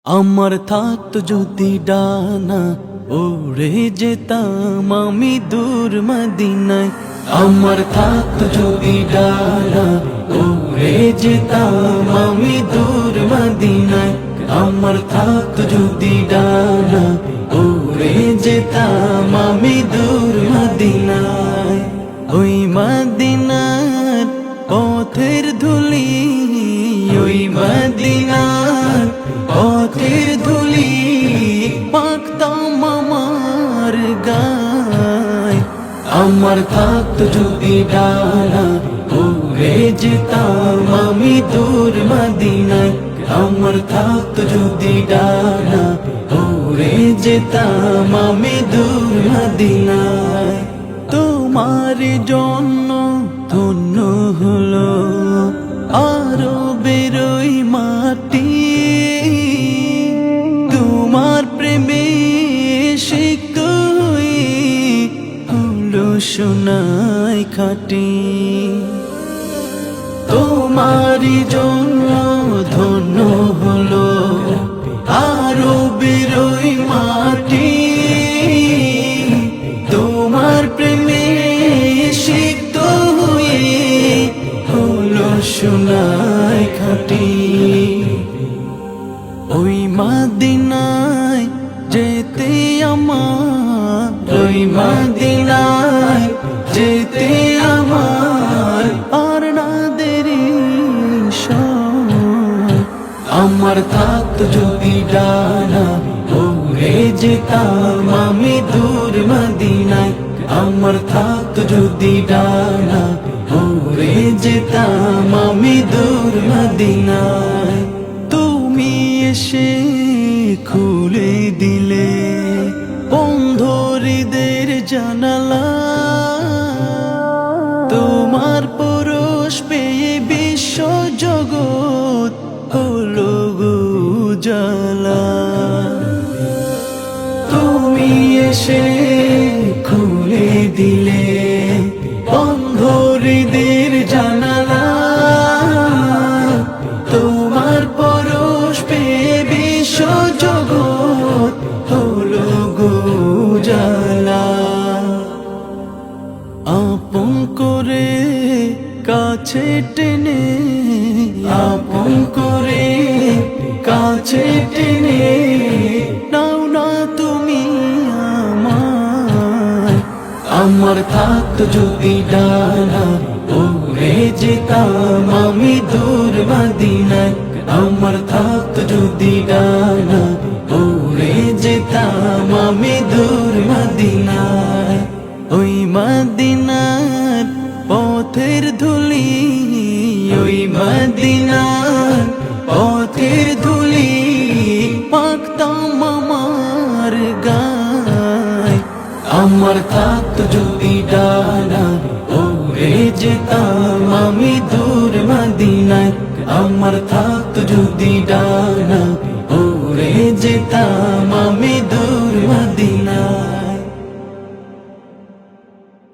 আমার থাকতো যদি ডানা উড়ে যেতাম আমি দূর মদিনায়। আমার থাকতো যদি ডানা উড়ে যেতাম আমি দূর মদিনায়। আমার থাকতো যদি ডানা উড়ে যেতাম আমি দূর মদিনায়। ওই মদিনার পথের ধুলি, ওই মদিনার পথের ধুলি পাকতাম আমার গায়। আমার থাকতো যদি ডানা উড়ে যেতাম আমি দূর মদিনায়। আমার থাকতো যদি ডানা উড়ে যেতাম আমি দূর মদিনায়। তোমার জন্য ধন্য হলো আরো বেরোই মাটি, তোমার প্রেমে সিক্ত হয়ে হলো সোনায় খাটি। তোমার জন্য ধন্য হলো আরো বেরোই মাটি, তোমার প্রেমে সিক্ত হয়ে হলো সোনায় খাটি। ওই মদিনায় যেতে আমার, ওই মদিনায় যেতে আমার আর না দেরি সময়। আমার থাকতো যদি ডানা উড়ে যেতাম আমি দূর মদিনায়। আমার থাকতো যদি ডানা উড়ে যেতাম আমি দূর মদিনায়। তুমি এসে খুলে দিলে বন্ধ হৃদের জানালা, তোমার পরশ পেয়ে বিশ্ব জগৎ হলো উজালা। তুমি এসে খুলে দিলে বন্ধ হৃদের জানালা, তোমার পরশ পেয়ে বিশ্ব জগৎ হলো উজালা। আপন করে কাছে টেনে, আপন করে কাছে টেনে নাও না তুমি আমায়। আমার থাকতো যদি ডানা উড়ে যেতাম আমি দূর মদিনায়। আমার থাকতো যদি ডানা উড়ে যেতাম আমি দূর মদিনায়। ওই মদিনার পথের ধুলি, ওই মদিনার পথের ধুলি পাকতাম আমার গায়। আমার থাকতো যদি ডানা উড়ে যেতাম আমি দূর মদিনায়। আমার থাকতো যদি ডানা উড়ে যেতাম আমি দূর মদিনায়।